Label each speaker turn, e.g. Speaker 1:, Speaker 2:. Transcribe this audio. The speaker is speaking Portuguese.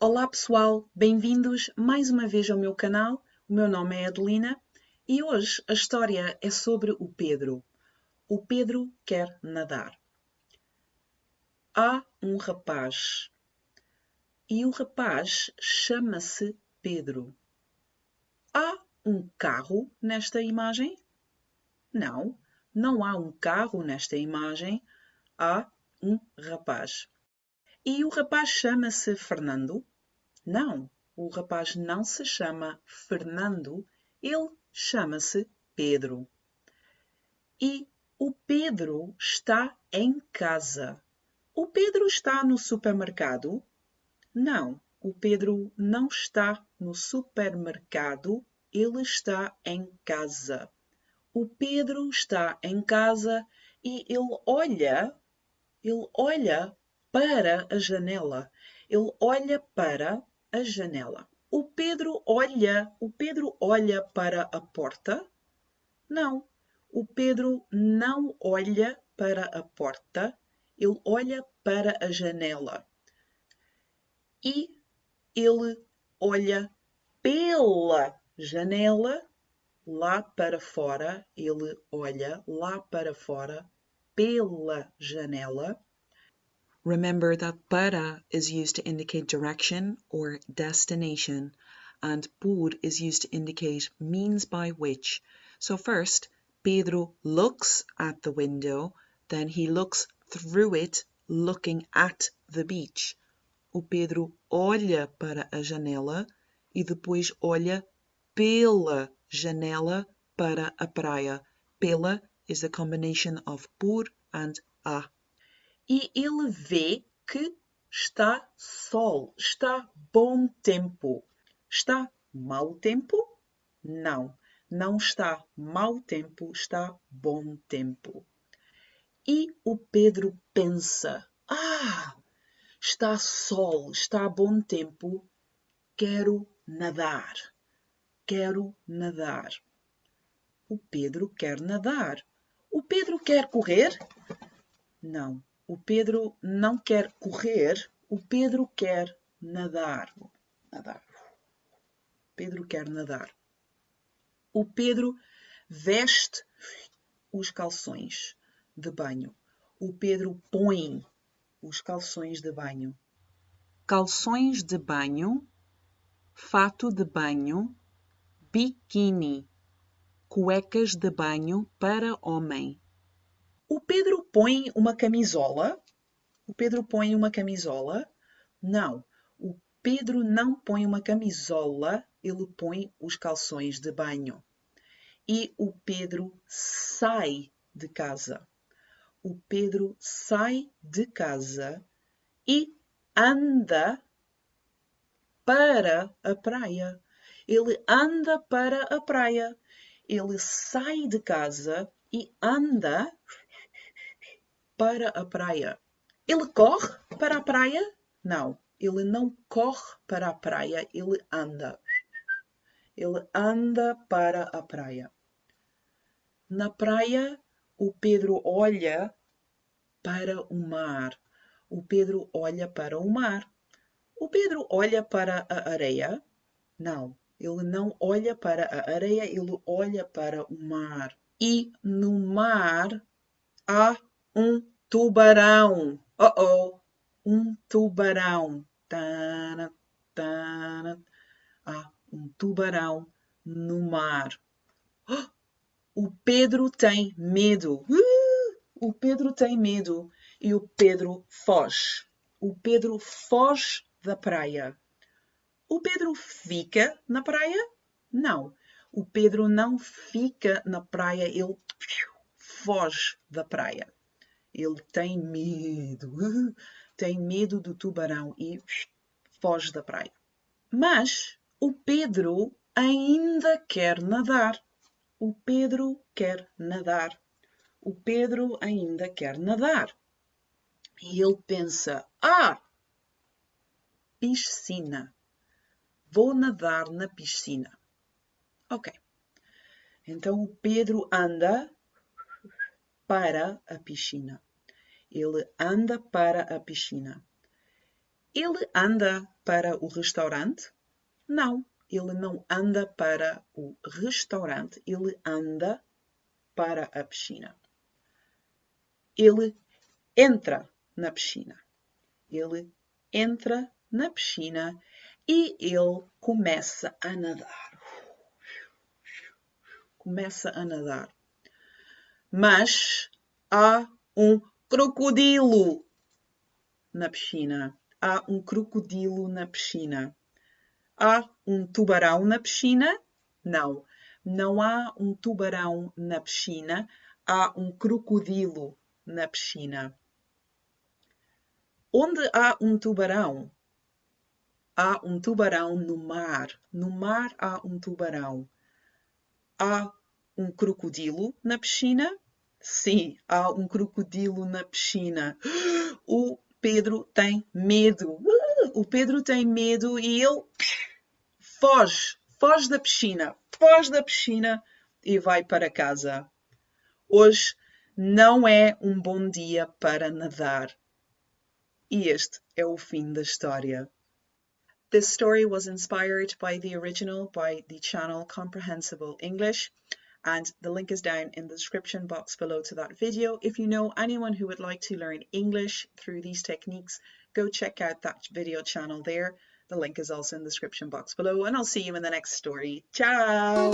Speaker 1: Olá pessoal, bem-vindos mais uma vez ao meu canal. O meu nome é Adelina e hoje a história é sobre o Pedro. O Pedro quer nadar. Há um rapaz e o rapaz chama-se Pedro. Há um carro nesta imagem? Não, não há um carro nesta imagem. Há um rapaz. E o rapaz chama-se Fernando? Não, o rapaz não se chama Fernando, ele chama-se Pedro. E o Pedro está em casa. O Pedro está no supermercado? Não, o Pedro não está no supermercado, ele está em casa. O Pedro está em casa e ele olha para a janela. Ele olha para a janela. O Pedro olha para a porta? Não. O Pedro não olha para a porta. Ele olha para a janela. E ele olha pela janela lá para fora. Ele olha lá para fora pela janela.
Speaker 2: Remember that para is used to indicate direction or destination, and por is used to indicate means by which. So first, Pedro looks at the window, then he looks through it, looking at the beach. O Pedro olha para a janela e depois olha pela janela para a praia. Pela is a combination of por and a.
Speaker 1: E ele vê que está sol, está bom tempo. Está mau tempo? Não, não está mau tempo, está bom tempo. E o Pedro pensa: está sol, está bom tempo, quero nadar. Quero nadar. O Pedro quer nadar. O Pedro quer correr? Não, o Pedro não quer correr, o Pedro quer nadar. Nadar. Pedro quer nadar. O Pedro veste os calções de banho. O Pedro põe os calções de banho.
Speaker 2: Calções de banho, fato de banho, biquíni, cuecas de banho para homem.
Speaker 1: O Pedro põe uma camisola? O Pedro põe uma camisola? Não, o Pedro não põe uma camisola, ele põe os calções de banho. E o Pedro sai de casa. O Pedro sai de casa e anda para a praia. Ele anda para a praia. Ele sai de casa e anda para a praia. Ele corre para a praia? Não, ele não corre para a praia, ele anda. Ele anda para a praia. Na praia, o Pedro olha para o mar. O Pedro olha para o mar. O Pedro olha para a areia? Não, ele não olha para a areia, ele olha para o mar. E no mar há um tubarão. Oh! Um tubarão. Tana, tana. Há um tubarão no mar. O Pedro tem medo. O Pedro tem medo e o Pedro foge. O Pedro foge da praia. O Pedro fica na praia? Não. O Pedro não fica na praia, ele foge da praia. Ele tem medo. Tem medo do tubarão e foge da praia. Mas o Pedro ainda quer nadar. O Pedro quer nadar. O Pedro ainda quer nadar. E ele pensa: piscina. Vou nadar na piscina. Ok. Então o Pedro anda para a piscina. Ele anda para a piscina. Ele anda para o restaurante? Não, ele não anda para o restaurante, ele anda para a piscina. Ele entra na piscina. Ele entra na piscina e ele começa a nadar. Começa a nadar. Mas há um crocodilo na piscina. Há um crocodilo na piscina. Há um tubarão na piscina? Não. Não há um tubarão na piscina. Há um crocodilo na piscina. Onde há um tubarão? Há um tubarão no mar. No mar há um tubarão. Há um crocodilo na piscina? Sim, há um crocodilo na piscina. O Pedro tem medo. O Pedro tem medo e ele foge da piscina. Foge da piscina e vai para casa. Hoje não é um bom dia para nadar. E este é o fim da história. This story was inspired by the original by the channel Comprehensible English, and the link is down in the description box below to that video. If you know anyone who would like to learn English through these techniques, go check out that video channel there. The link is also in the description box below, and I'll see you in the next story. Ciao!